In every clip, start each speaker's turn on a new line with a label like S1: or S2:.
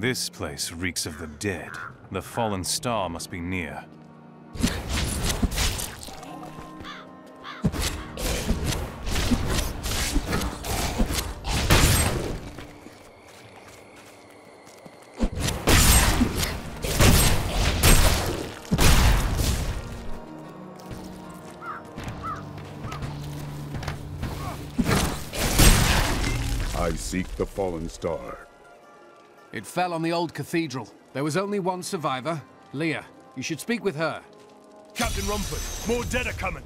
S1: This place reeks of the dead. The fallen star must be near.
S2: I seek the fallen star.
S3: It fell on the old cathedral. There was only one survivor, Leah. You should speak with her.
S4: Captain Rumford, more dead are coming.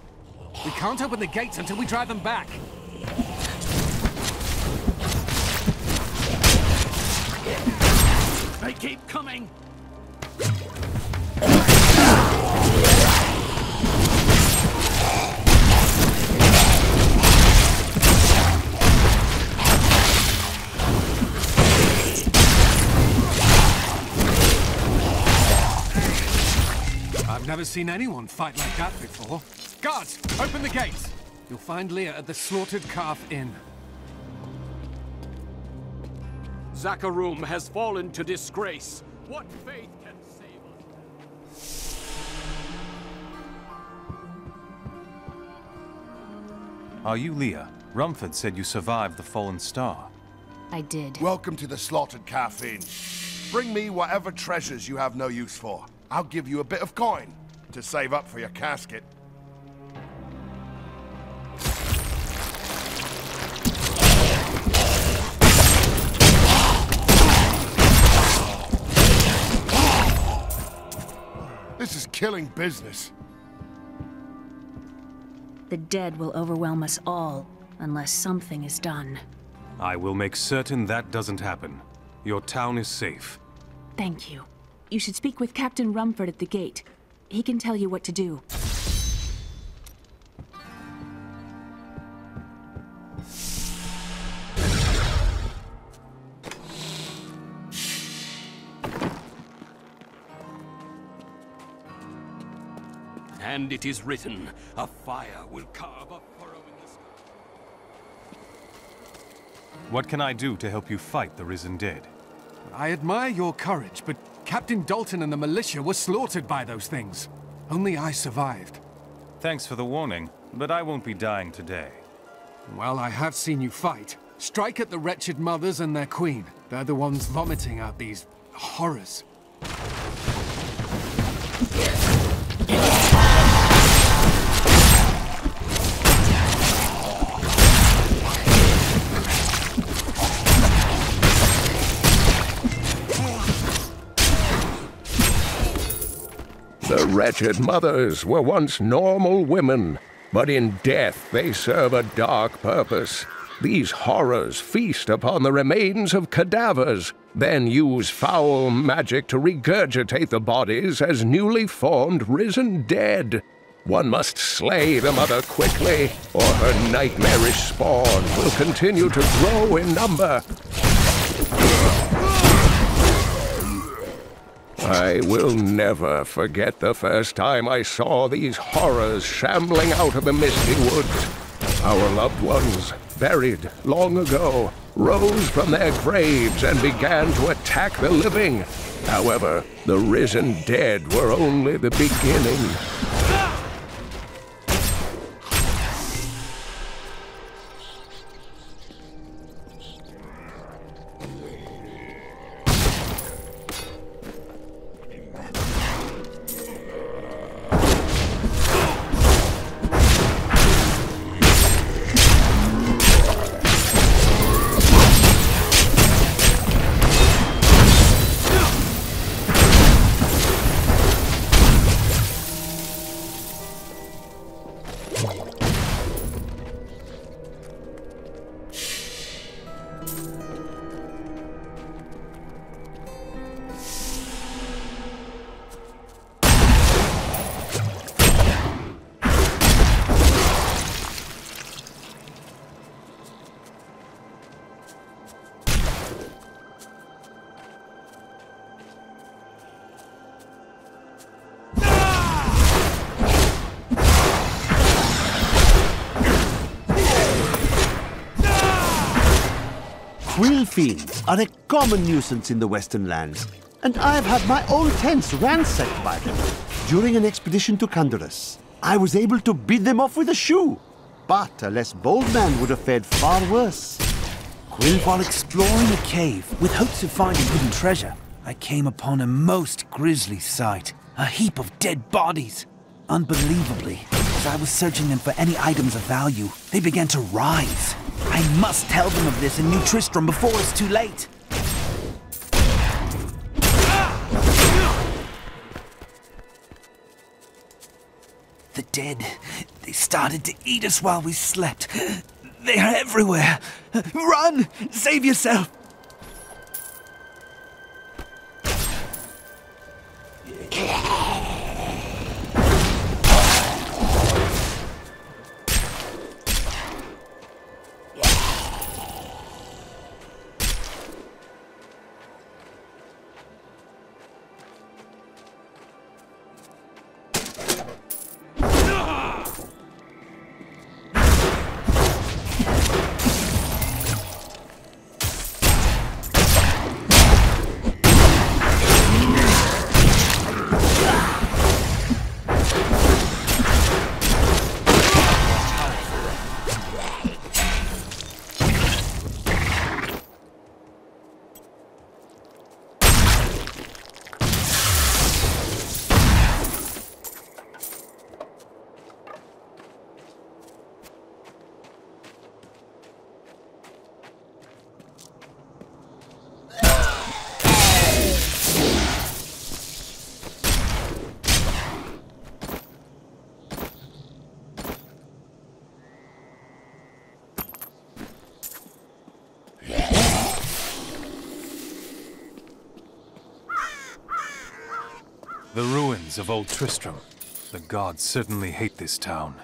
S3: We can't open the gates until we drive them back.
S4: They keep coming.
S3: I've never seen anyone fight like that before. Guards, open the gates! You'll find Leah at the Slaughtered Calf Inn.
S5: Zakharum has fallen to disgrace. What faith can save us?
S1: Are you Leah? Rumford said you survived the fallen star.
S6: I did.
S7: Welcome to the Slaughtered Calf Inn. Bring me whatever treasures you have no use for. I'll give you a bit of coin to save up for your casket. This is killing business.
S6: The dead will overwhelm us all, unless something is done.
S1: I will make certain that doesn't happen. Your town is safe.
S6: Thank you. You should speak with Captain Rumford at the gate. He can tell you what to do.
S5: And it is written, a fire will carve a furrow in the sky.
S1: What can I do to help you fight the risen dead?
S3: I admire your courage, but Captain Dalton and the militia were slaughtered by those things. Only I survived.
S1: Thanks for the warning, but I won't be dying today.
S3: Well, I have seen you fight. Strike at the wretched mothers and their queen. They're the ones vomiting out these horrors.
S8: The wretched mothers were once normal women, but in death they serve a dark purpose. These horrors feast upon the remains of cadavers, then use foul magic to regurgitate the bodies as newly formed risen dead. One must slay the mother quickly, or her nightmarish spawn will continue to grow in number. I will never forget the first time I saw these horrors shambling out of the misty woods. Our loved ones, buried long ago, rose from their graves and began to attack the living. However, the risen dead were only the beginning.
S9: Will Fiend, are a common nuisance in the Western lands, and I've had my own tents ransacked by them. During an expedition to Kandurus, I was able to beat them off with a shoe, but a less bold man would have fared far worse.
S10: While exploring a cave with hopes of finding hidden treasure, I came upon a most grisly sight. A heap of dead bodies. Unbelievably, as I was searching them for any items of value, they began to rise. I must tell them of this in New Tristram before it's too late. The dead, they started to eat us while we slept. They are everywhere. Run! Save yourself!
S1: The ruins of Old Tristram. The gods certainly hate this town.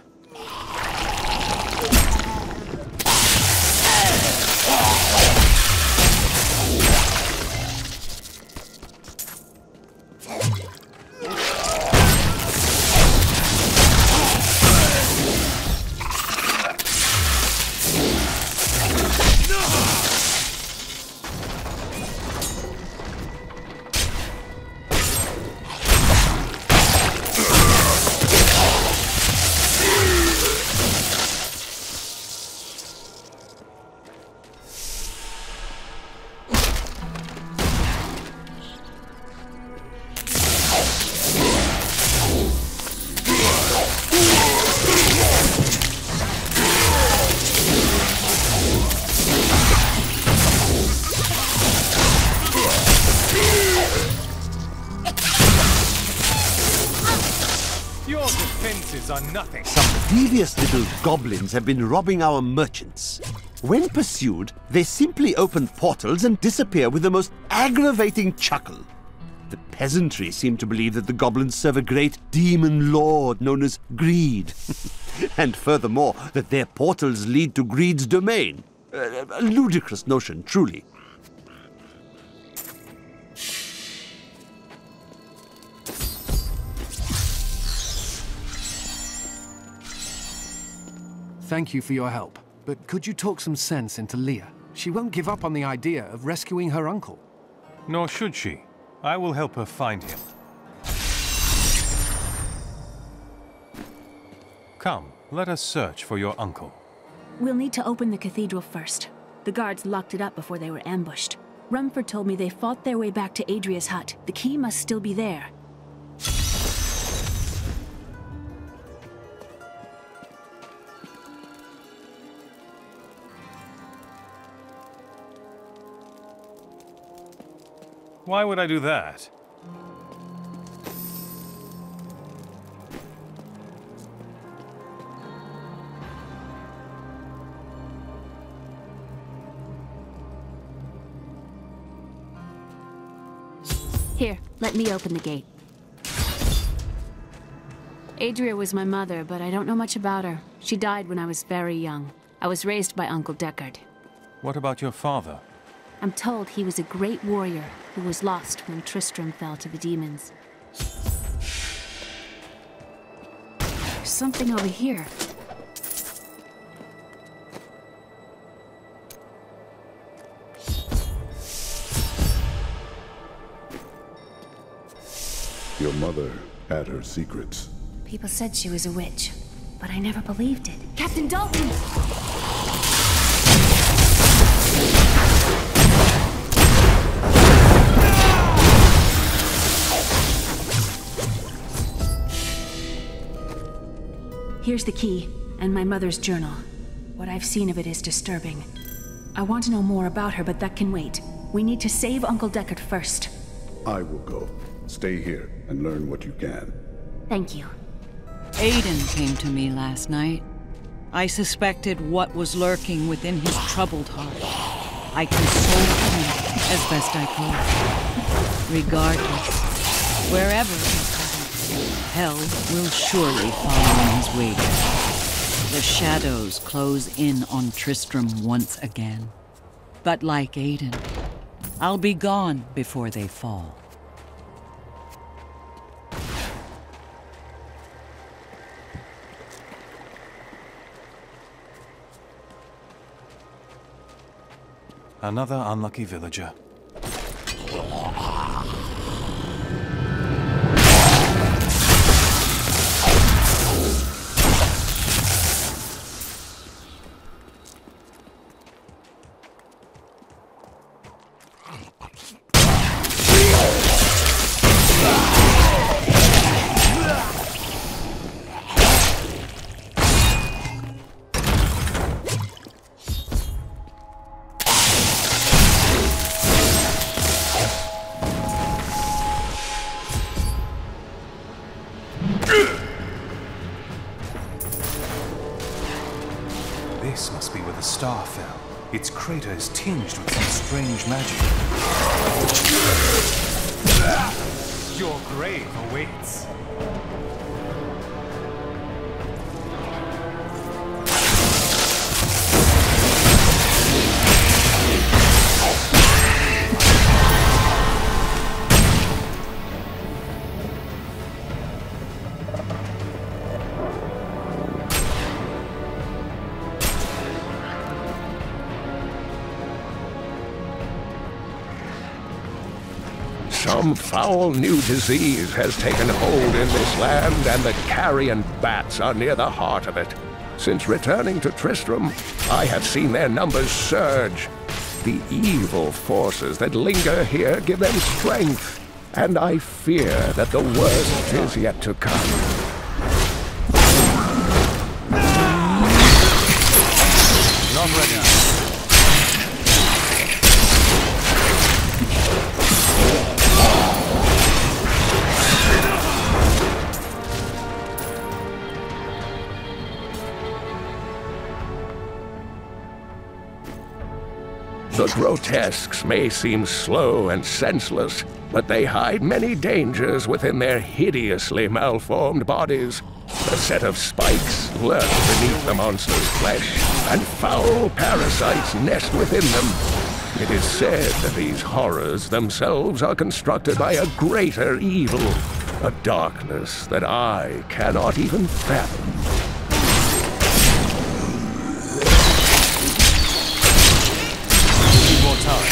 S3: Your defenses are nothing.
S9: Some devious little goblins have been robbing our merchants. When pursued, they simply open portals and disappear with the most aggravating chuckle. The peasantry seem to believe that the goblins serve a great demon lord known as Greed. And furthermore, that their portals lead to Greed's domain. A ludicrous notion, truly.
S3: Thank you for your help, but could you talk some sense into Leah? She won't give up on the idea of rescuing her uncle.
S1: Nor should she. I will help her find him. Come, let us search for your uncle.
S6: We'll need to open the cathedral first. The guards locked it up before they were ambushed. Rumford told me they fought their way back to Adria's hut. The key must still be there.
S1: Why would I do that?
S6: Here, let me open the gate. Adria was my mother, but I don't know much about her. She died when I was very young. I was raised by Uncle Deckard.
S1: What about your father?
S6: I'm told he was a great warrior who was lost when Tristram fell to the demons. There's something over here.
S2: Your mother had her secrets.
S6: People said she was a witch, but I never believed it. Captain Dalton! Here's the key, and my mother's journal. What I've seen of it is disturbing. I want to know more about her, but that can wait. We need to save Uncle Deckard first.
S2: I will go. Stay here and learn what you can.
S6: Thank you.
S11: Aiden came to me last night. I suspected what was lurking within his troubled heart. I consoled him as best I could. Regardless, wherever he goes, hell will surely follow in his wake. The shadows close in on Tristram once again. But like Aiden, I'll be gone before they fall.
S1: Another unlucky villager. This must be where the star fell. Its crater is tinged with some strange magic. Your grave awaits.
S8: Some foul new disease has taken hold in this land, and the carrion bats are near the heart of it. Since returning to Tristram, I have seen their numbers surge. The evil forces that linger here give them strength, and I fear that the worst is yet to come.
S1: Not ready.
S8: The grotesques may seem slow and senseless, but they hide many dangers within their hideously malformed bodies. A set of spikes lurk beneath the monster's flesh, and foul parasites nest within them. It is said that these horrors themselves are constructed by a greater evil, a darkness that I cannot even fathom.
S1: More time.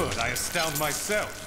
S1: word, I astound myself.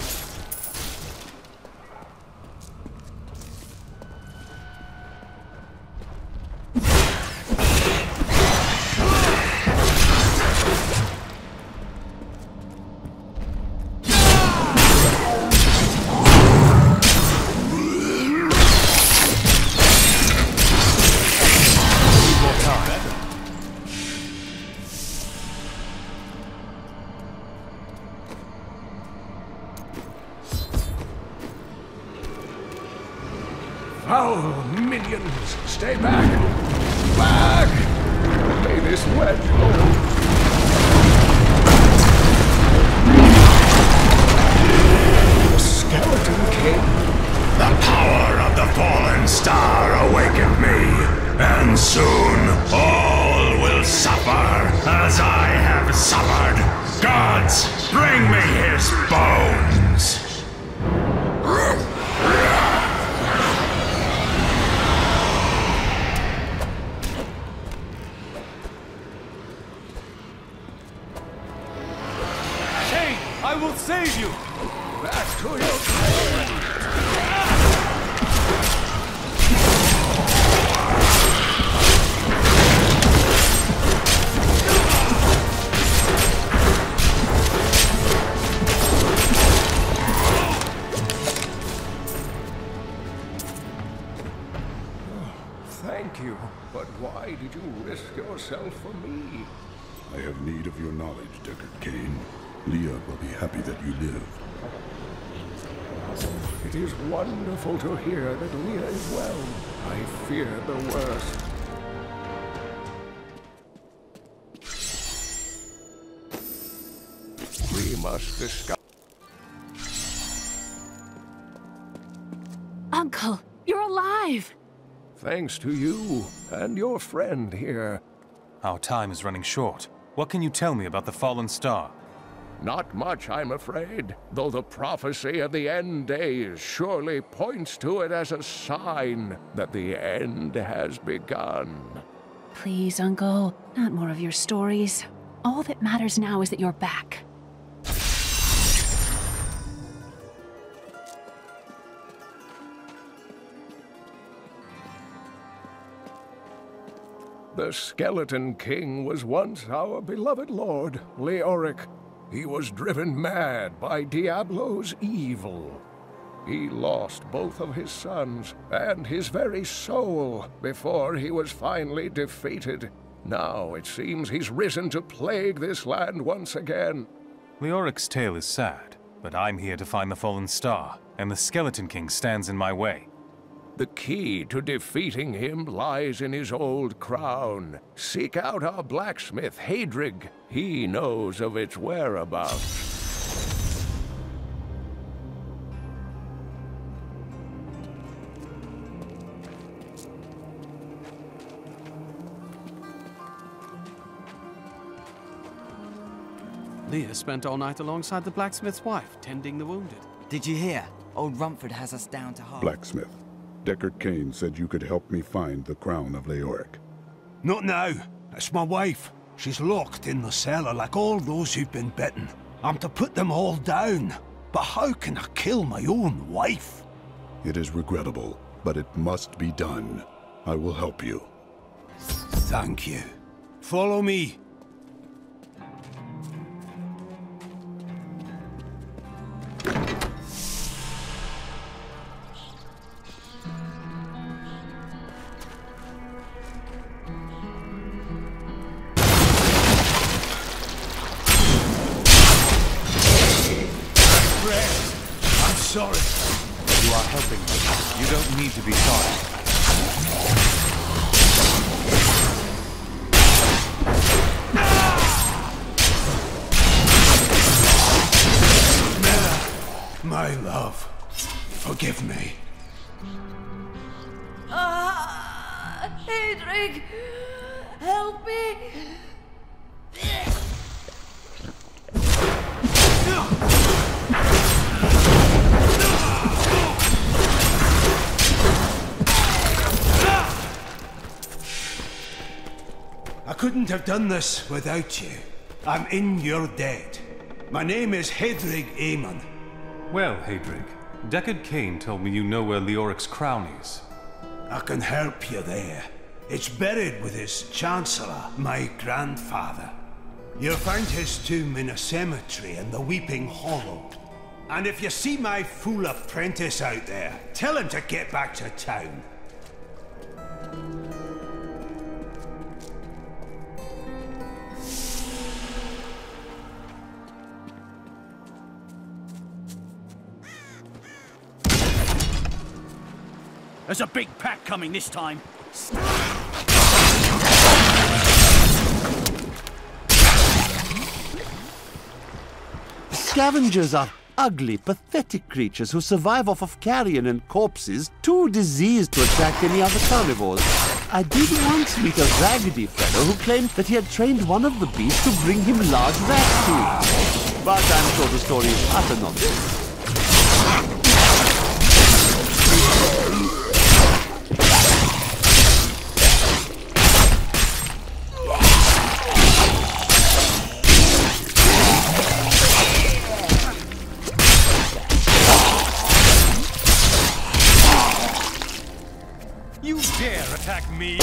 S8: Foul minions, stay back! Back! May this wedge hold. The Skeleton King.
S12: The power of the fallen star awakened me, and soon all will suffer as I have suffered. Gods, bring me his bones!
S1: I will save you!
S8: Back to your grave! Thank you, but why did you risk yourself for me?
S2: I have need of your knowledge, Deckard Cain. Leah will be happy that you live.
S8: It is wonderful to hear that Leah is well. I fear the worst. We must discuss.
S6: Uncle, you're alive!
S8: Thanks to you and your friend here.
S1: Our time is running short. What can you tell me about the fallen star?
S8: Not much, I'm afraid, though the prophecy of the end days surely points to it as a sign that the end has begun.
S6: Please, Uncle, not more of your stories. All that matters now is that you're back.
S8: The Skeleton King was once our beloved lord, Leoric. He was driven mad by Diablo's evil. He lost both of his sons and his very soul before he was finally defeated. Now it seems he's risen to plague this land once again.
S1: Leoric's tale is sad, but I'm here to find the fallen star, and the Skeleton King stands in my way.
S8: The key to defeating him lies in his old crown. Seek out our blacksmith, Hadrig. He knows of its whereabouts.
S5: Leah spent all night alongside the blacksmith's wife, tending the wounded.
S10: Did you hear? Old Rumford has us down to half.
S2: Blacksmith, Deckard Cain said you could help me find the crown of Leoric.
S4: Not now. It's my wife. She's locked in the cellar like all those who've been bitten. I'm to put them all down. But how can I kill my own wife?
S2: It is regrettable, but it must be done. I will help you.
S4: Thank you. Follow me.
S1: Sorry. You are helping me. You don't need to be sorry.
S4: Mela, my love, forgive me.
S13: Hadrig, help me.
S4: I couldn't have done this without you. I'm in your debt. My name is Hedrig Aemon.
S1: Well, Hedrig, Deckard Cain told me you know where Leoric's crown is.
S4: I can help you there. It's buried with his Chancellor, my grandfather. You'll find his tomb in a cemetery in the Weeping Hollow. And if you see my fool apprentice out there, tell him to get back to town.
S14: There's a big pack coming this time.
S9: Scavengers are ugly, pathetic creatures who survive off of carrion and corpses, too diseased to attract any other carnivores. I did once meet a raggedy fellow who claimed that he had trained one of the beasts to bring him large rat food. But I'm sure the story is utter nonsense.
S1: You dare attack me?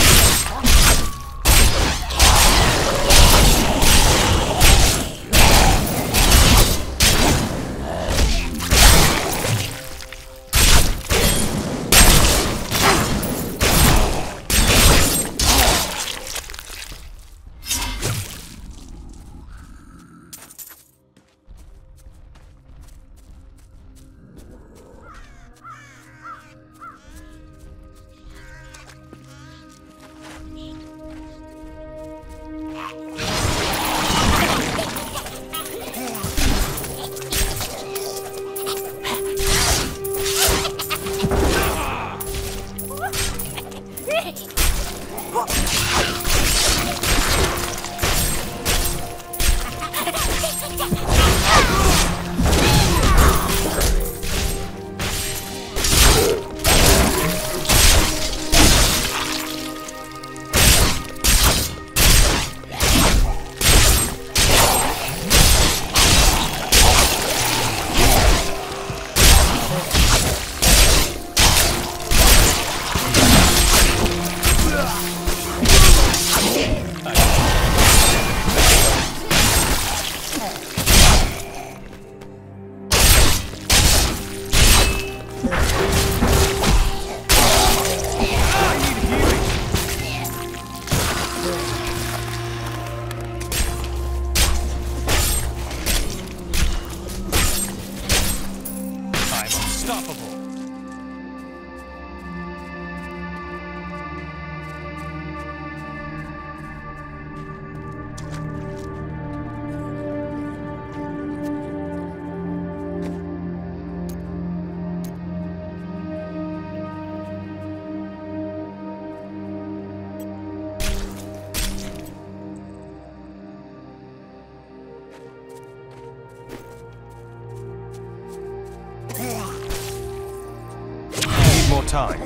S1: Time.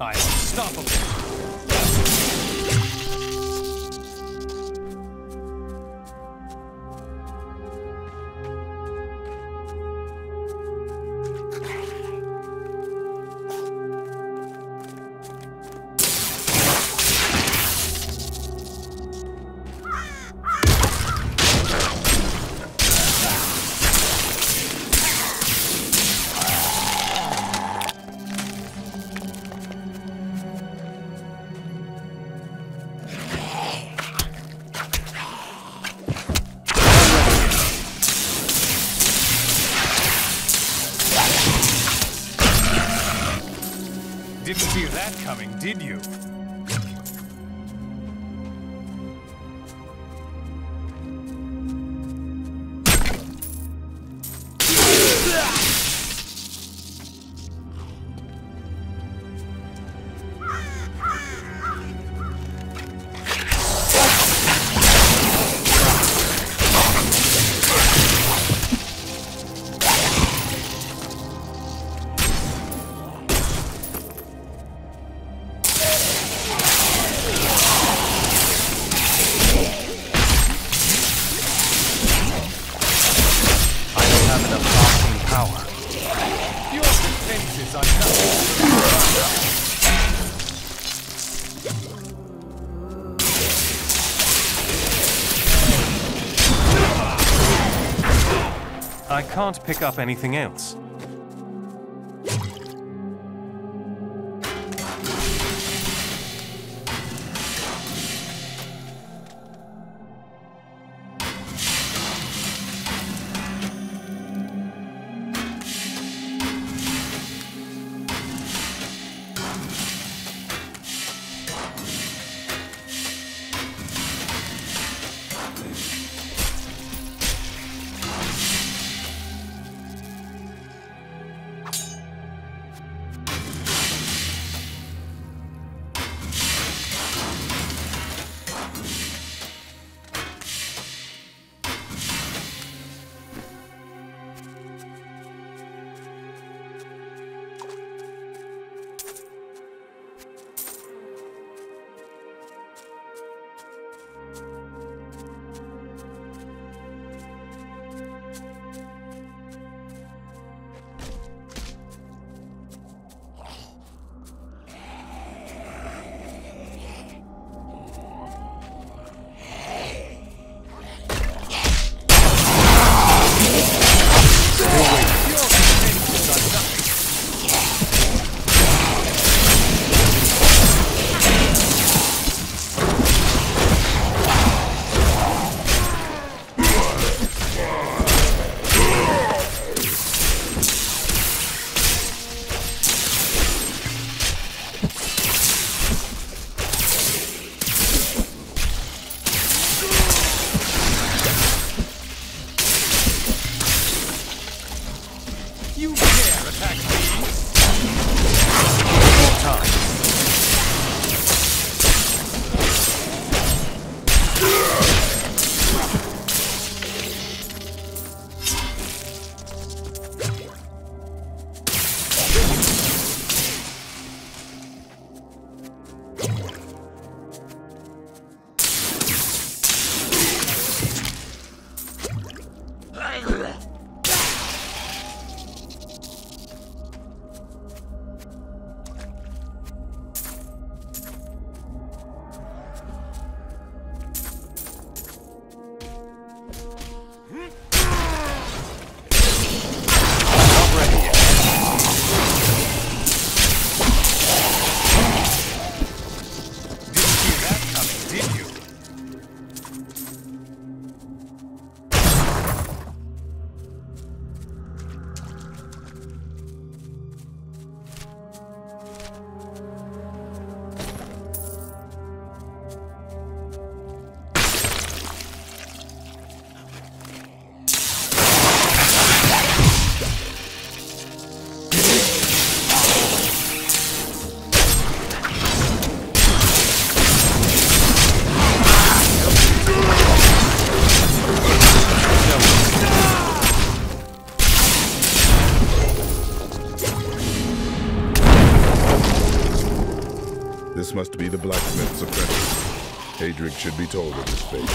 S1: I'm unstoppable. Didn't see that coming, did you? I can't pick up anything else.
S2: This must be the blacksmith's apprentice. Adric should be told of his fate.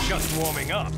S1: Just warming up.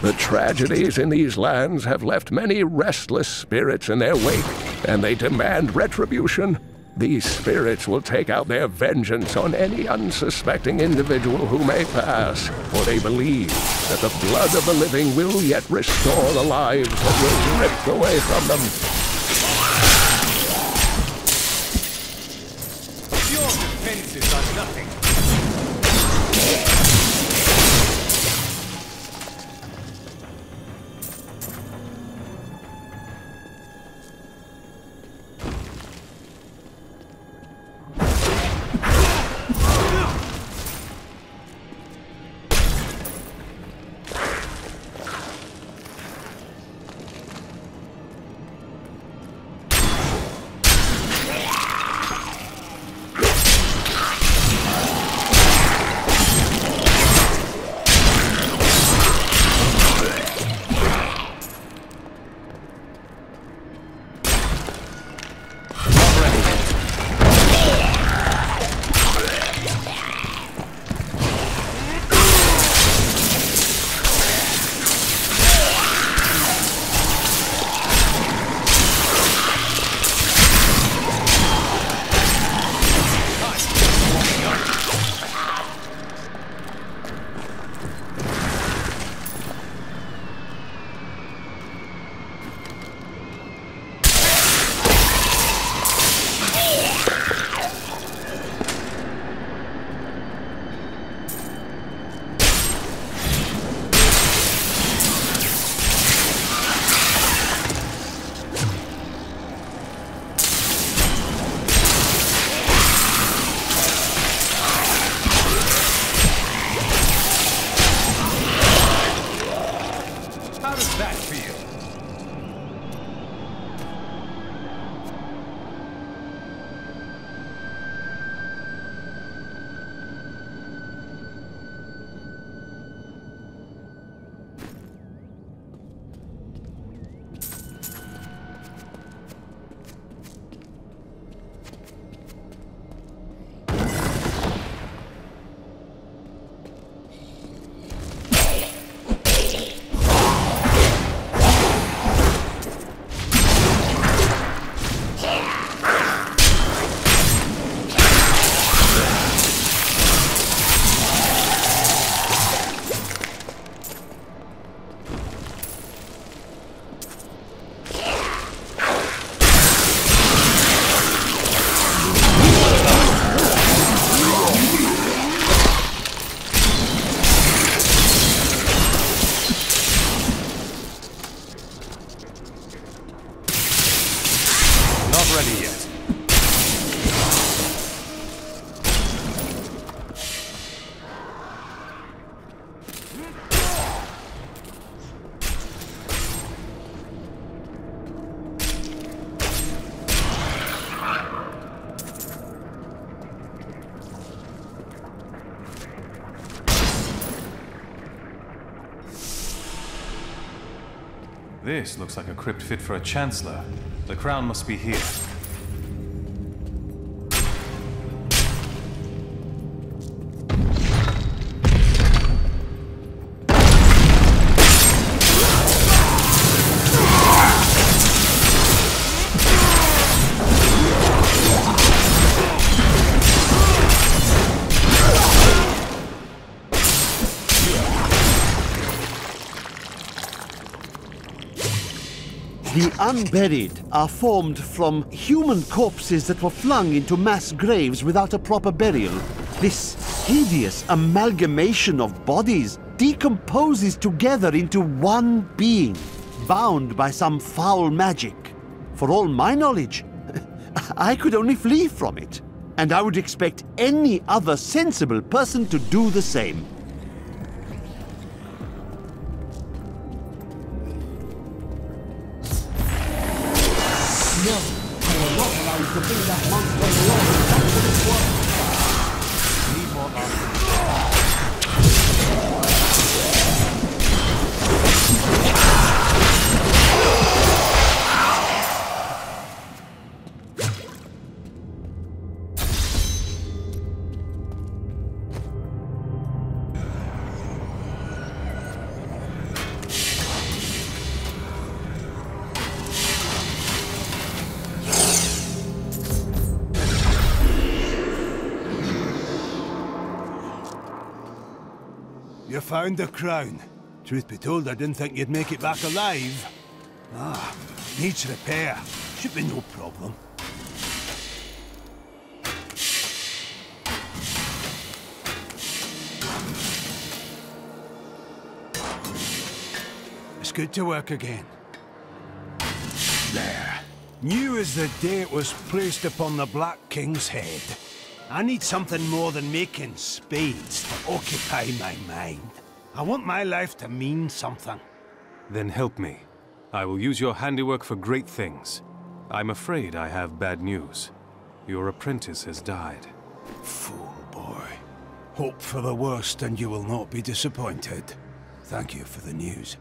S8: The tragedies in these lands have left many restless spirits in their wake, and they demand retribution. These spirits will take out their vengeance on any unsuspecting individual who may pass, for they believe that the blood of the living will yet restore the lives that were ripped away from them.
S1: Your defenses are nothing. ready yet. This looks like a crypt fit for a chancellor. The crown must be here.
S9: The unburied are formed from human corpses that were flung into mass graves without a proper burial. This hideous amalgamation of bodies decomposes together into one being, bound by some foul magic. For all my knowledge, I could only flee from it, and I would expect any other sensible person to do the same.
S4: You found the crown. Truth be told, I didn't think you'd make it back alive. Ah, needs repair. Should be no problem. It's good to work again. There. New as the day it was placed upon the Black King's head. I need something more than making spades to occupy my mind. I want my life to mean something.
S1: Then help me. I will use your handiwork for great things. I'm afraid I have bad news. Your apprentice has died.
S4: Fool boy. Hope for the worst and you will not be disappointed. Thank you for the news.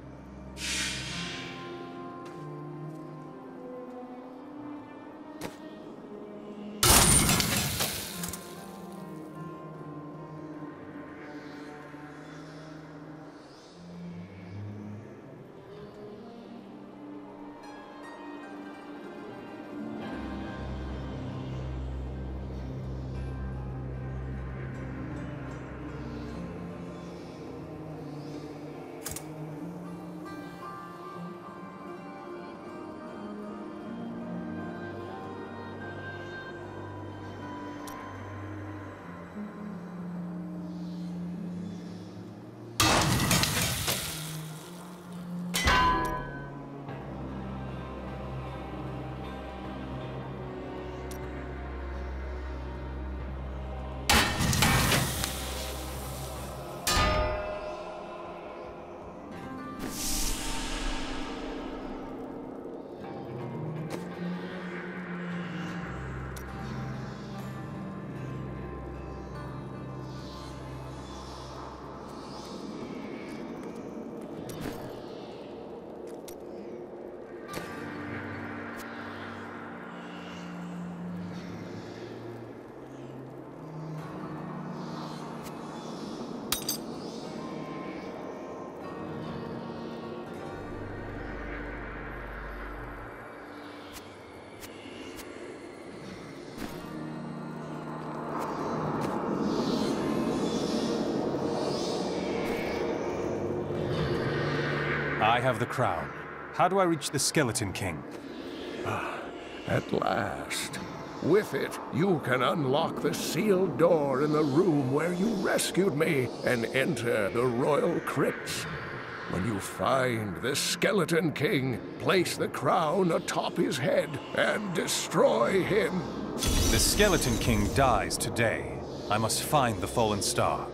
S1: I have the crown. How do I reach the Skeleton King?
S8: At last. With it, you can unlock the sealed door in the room where you rescued me and enter the royal crypts. When you find the Skeleton King, place the crown atop his head and destroy him.
S1: The Skeleton King dies today. I must find the fallen star.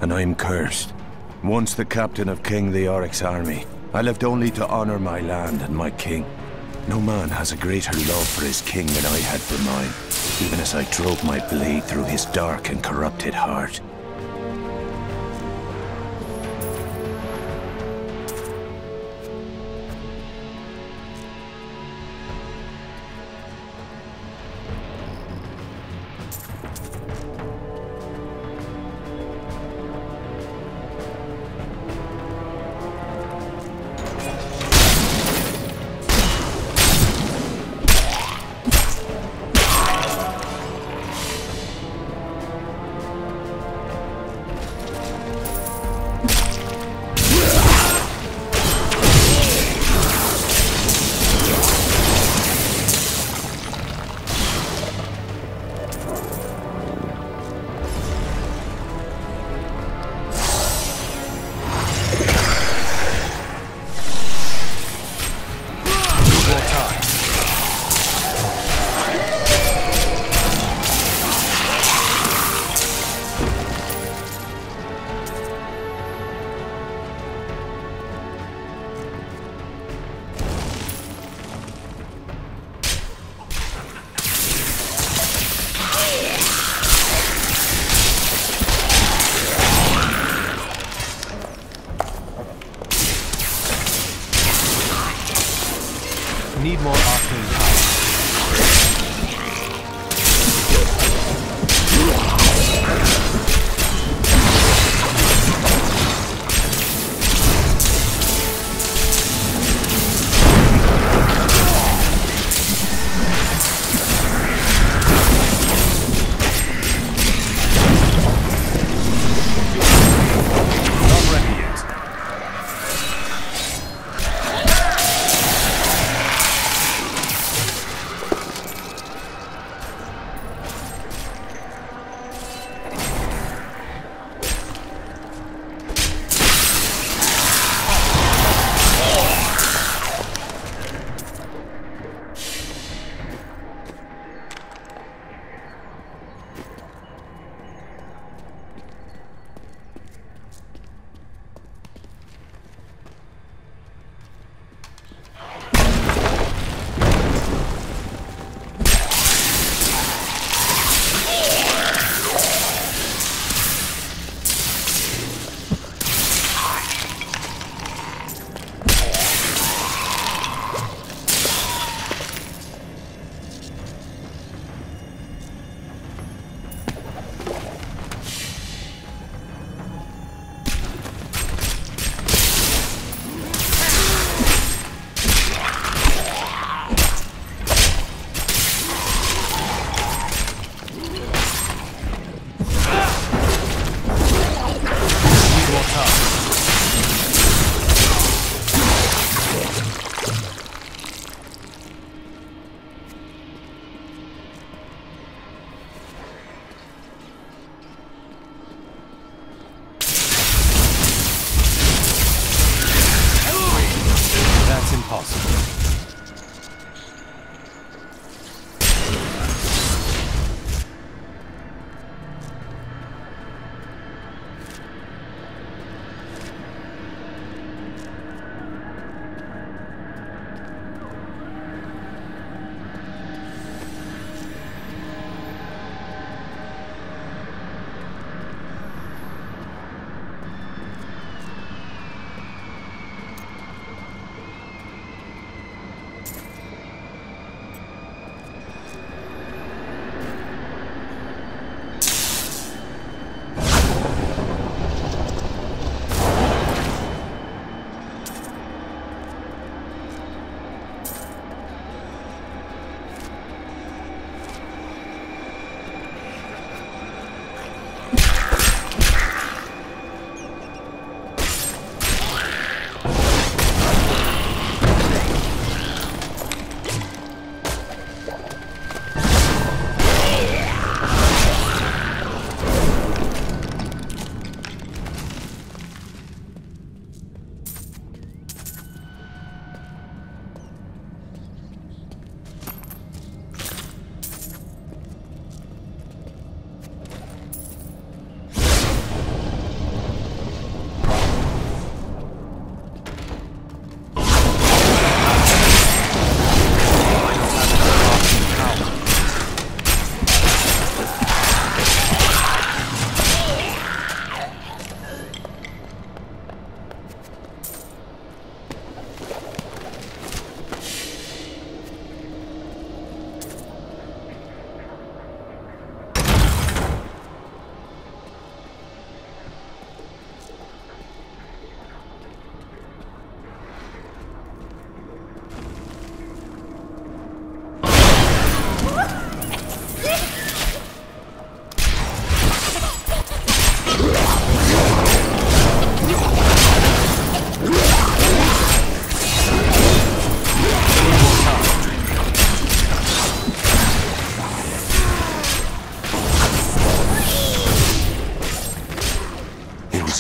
S12: And I'm cursed. Once the captain of King Leoric's army, I lived only to honor my land and my king. No man has a greater love for his king than I had for mine, even as I drove my blade through his dark and corrupted heart.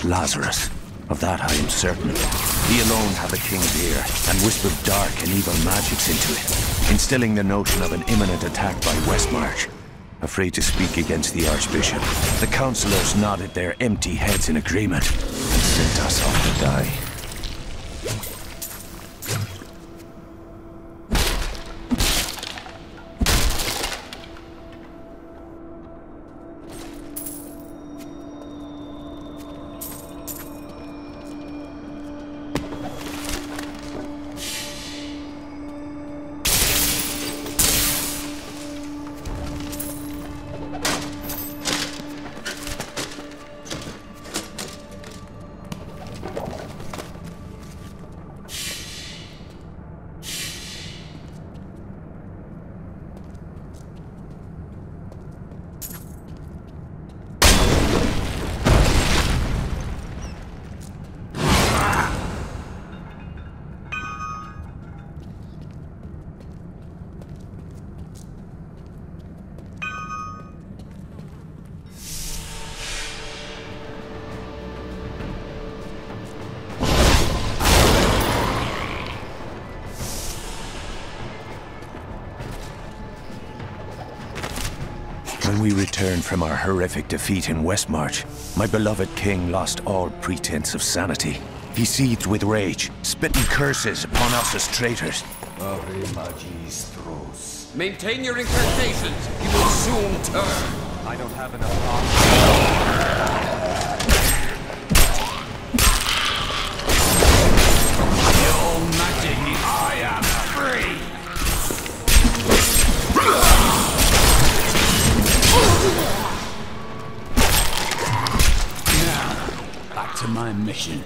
S15: was Lazarus. Of that I am certain. He alone had the king's ear, and whispered dark and evil magics into it, instilling the notion of an imminent attack by Westmarch. Afraid to speak against the Archbishop, the councillors nodded their empty heads in agreement, and sent us off to die. When we returned from our horrific defeat in Westmarch, my beloved king lost all pretense of sanity. He seethed with rage, spitting curses upon us as traitors.
S16: Ave Magistros.
S5: Maintain your incantations. He will soon turn.
S3: I don't have enough armor.
S16: Your Majesty, I am free! Now, back to my mission.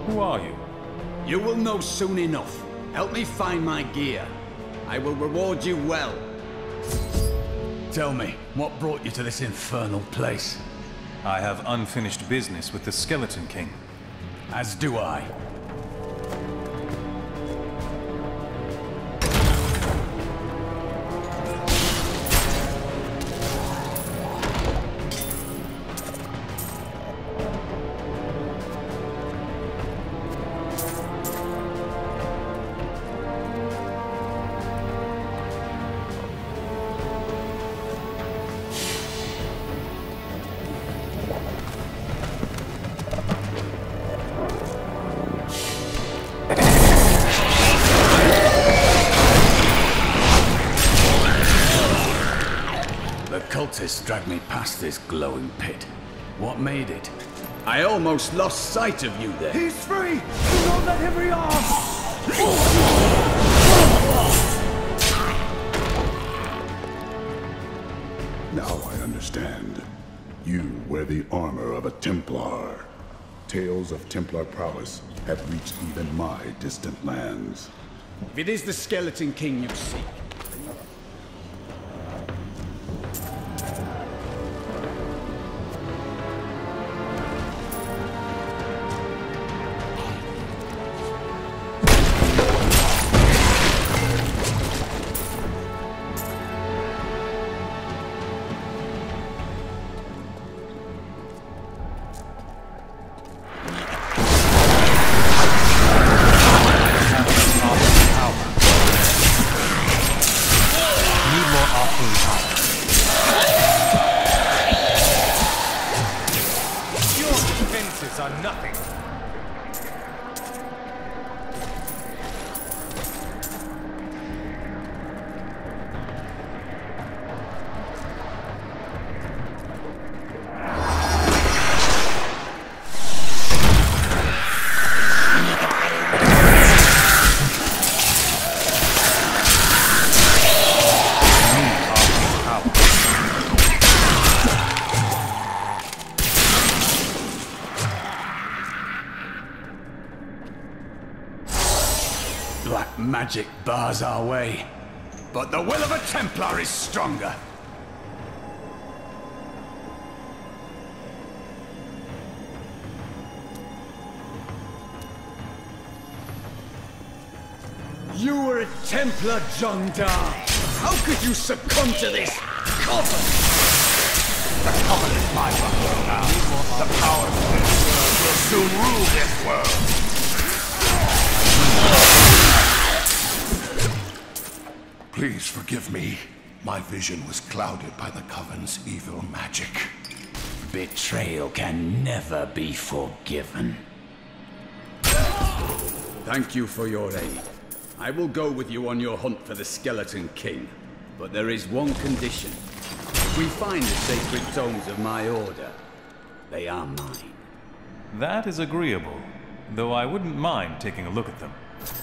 S3: Who are you?
S16: You will know soon enough. Help me find my gear. I will reward you well. Tell me, what brought you to this infernal place?
S1: I have unfinished business with the Skeleton King.
S16: As do I. Cultists dragged me past this glowing pit. What made it? I almost lost sight of you there.
S10: He's free! Do not let him rearm!
S2: Now I understand. You wear the armor of a Templar. Tales of Templar prowess have reached even my distant lands.
S16: If it is the Skeleton King you seek,
S3: are nothing.
S16: black magic bars our way, but the will of a Templar is stronger. You were a Templar, John Dark. How could you succumb to this coffin?
S12: The coffin is my buffalo now. The powers of this world will soon rule this world. Please forgive me. My vision was clouded by the Coven's evil magic.
S14: Betrayal can never be forgiven.
S16: Thank you for your aid. I will go with you on your hunt for the Skeleton King. But there is one condition. If we find the sacred tomes of my order, they are mine.
S1: That is agreeable, though I wouldn't mind taking a look at them.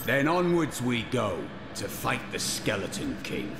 S16: Then onwards we go, to fight the Skeleton King.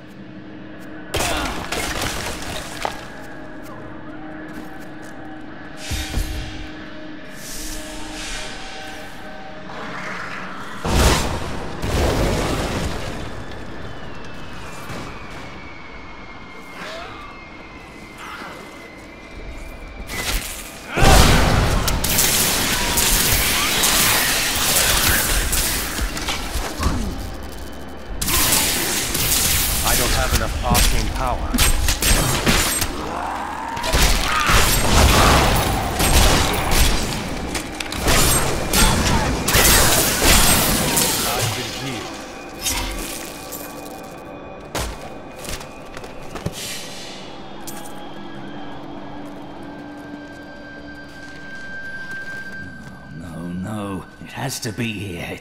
S14: Has to be here.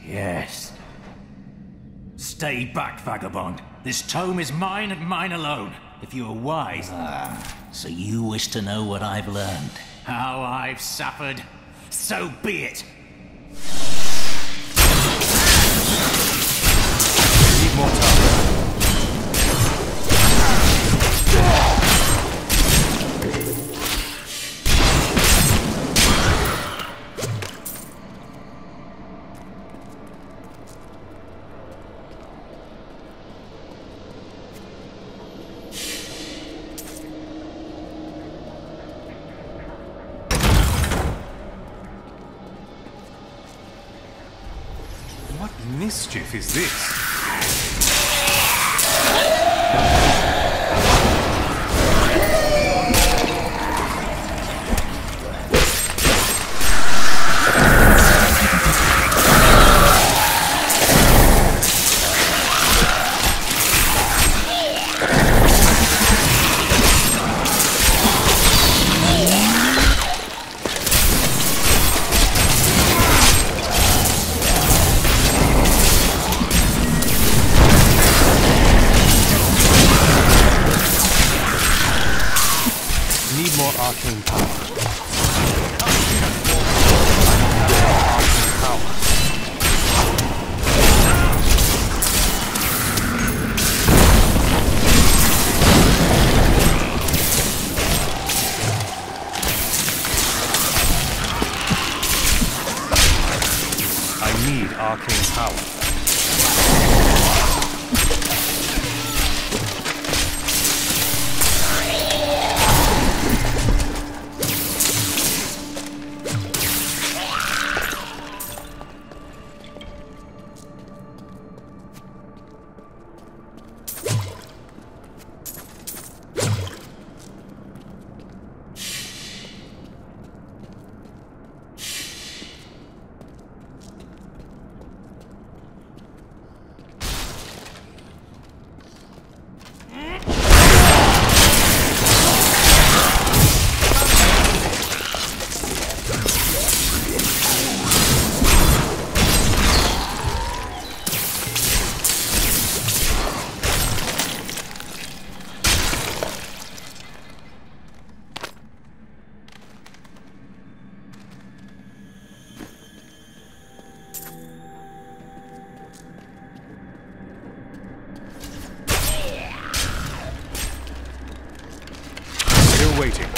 S14: Yes. Stay back, vagabond. This tome is mine and mine alone. If you are wise. So you wish to know what I've learned? How I've suffered? So be it.
S1: Need more time. What mischief is this? Arcane power. I need arcane power. Waiting.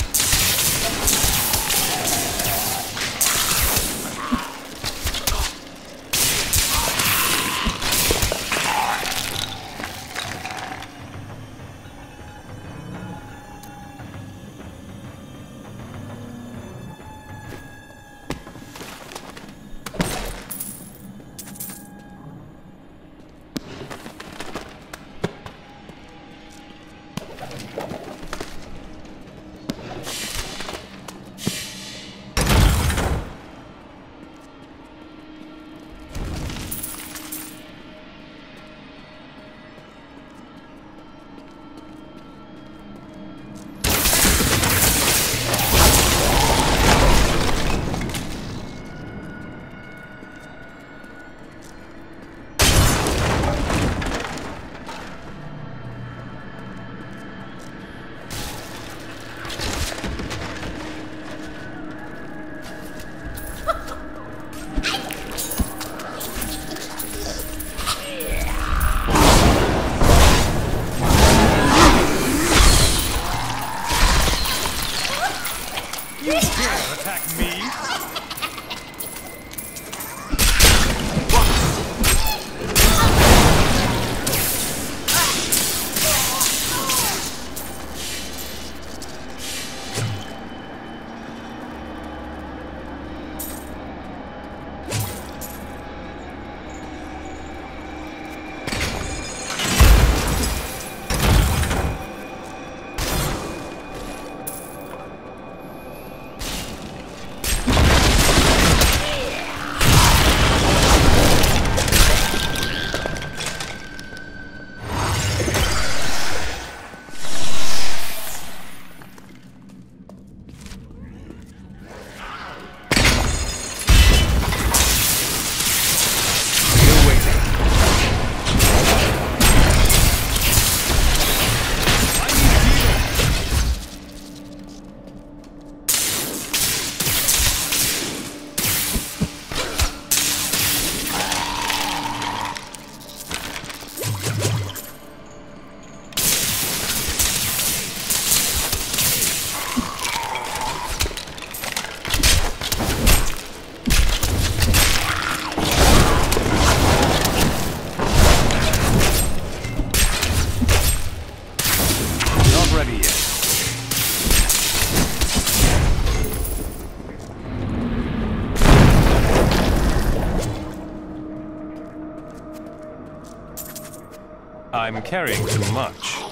S1: I'm carrying too much.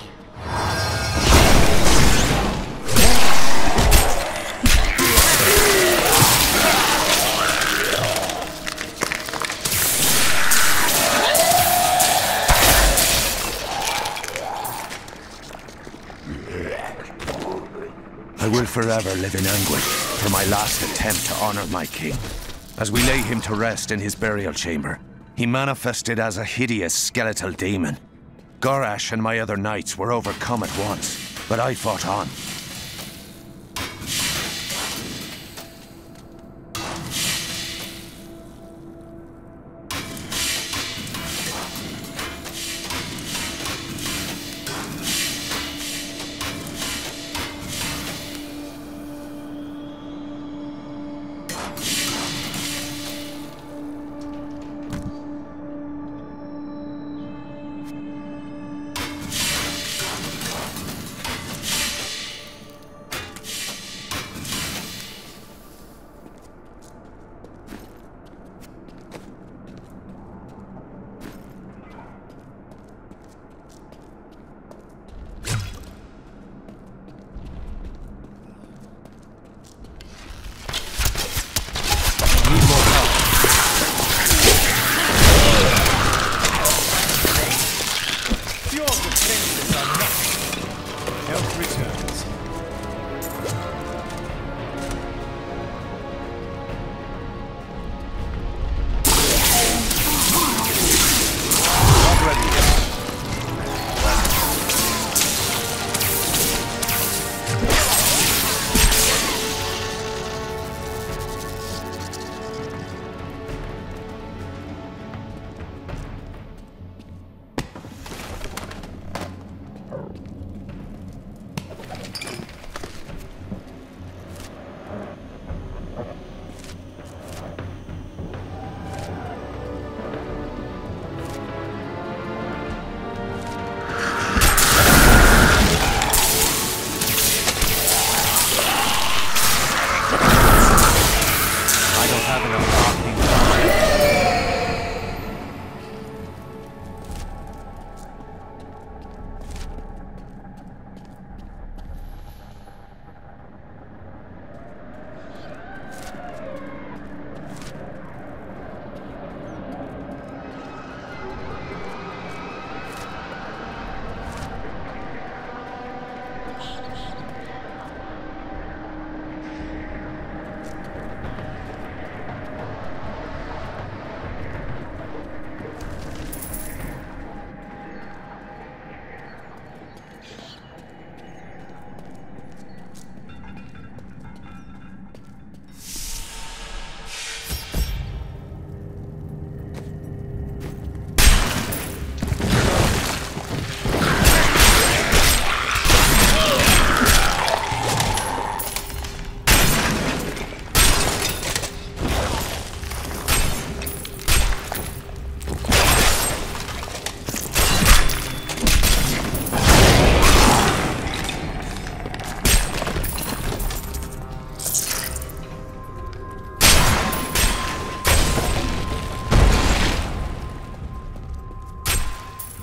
S15: I will forever live in anguish for my last attempt to honor my king. As we lay him to rest in his burial chamber, he manifested as a hideous skeletal demon. Gorash and my other knights were overcome at once, but I fought on.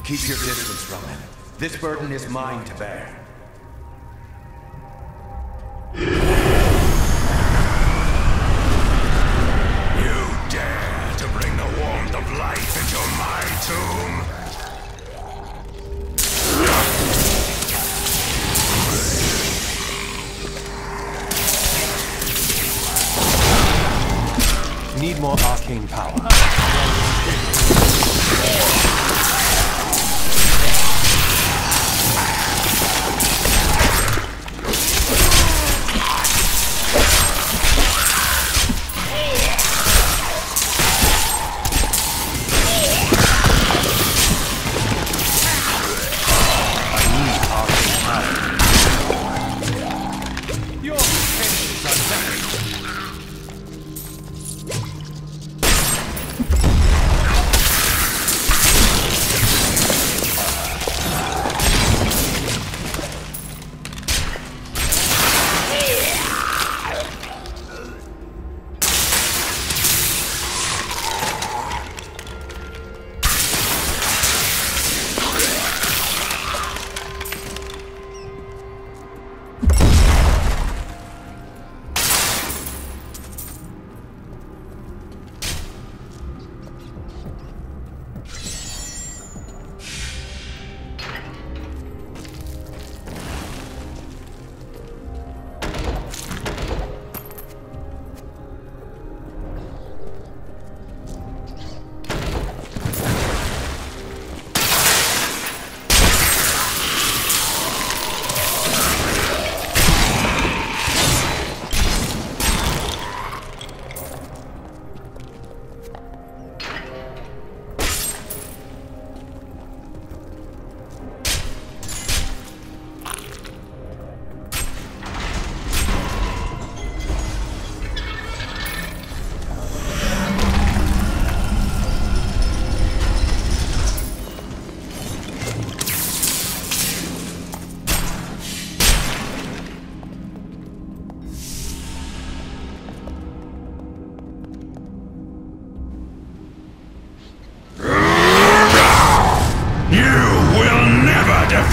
S15: Keep your distance from him. This burden is mine to bear.
S12: You dare to bring the warmth of life into my tomb?
S1: Need more arcane power.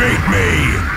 S12: defeat me!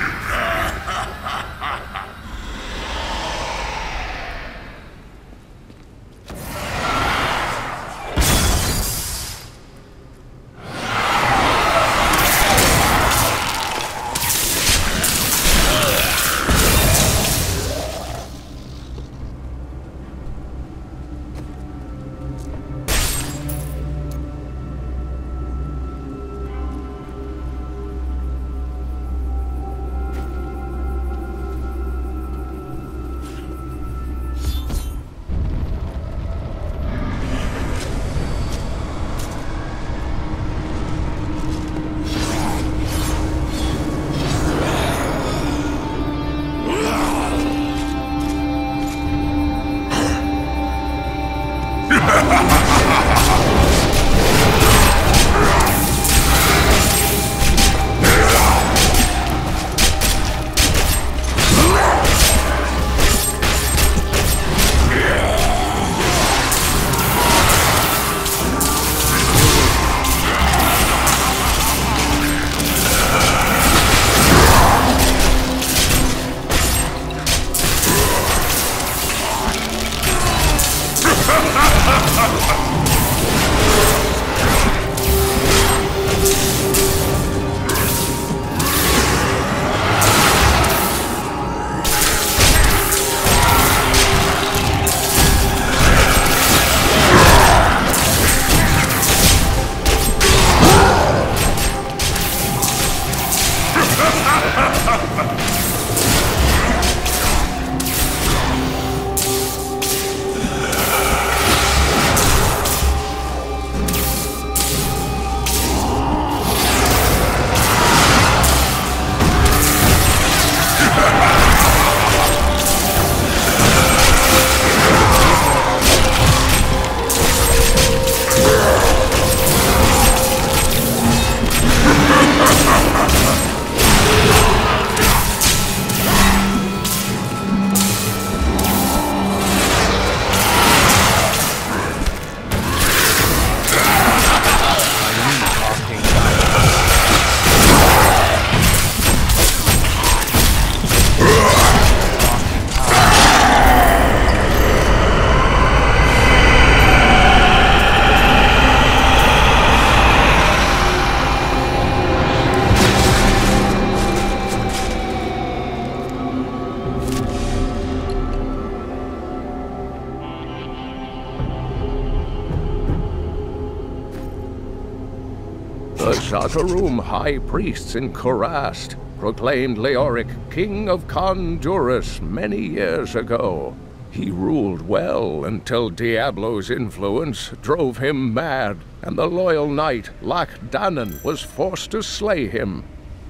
S8: The Zakarum high priests in Kurast proclaimed Leoric king of Kondurus many years ago. He ruled well until Diablo's influence drove him mad, and the loyal knight Lac-Danan was forced to slay him.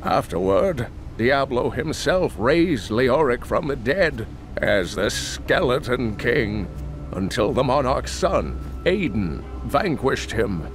S8: Afterward, Diablo himself raised Leoric from the dead as the Skeleton King, until the monarch's son, Aiden, vanquished him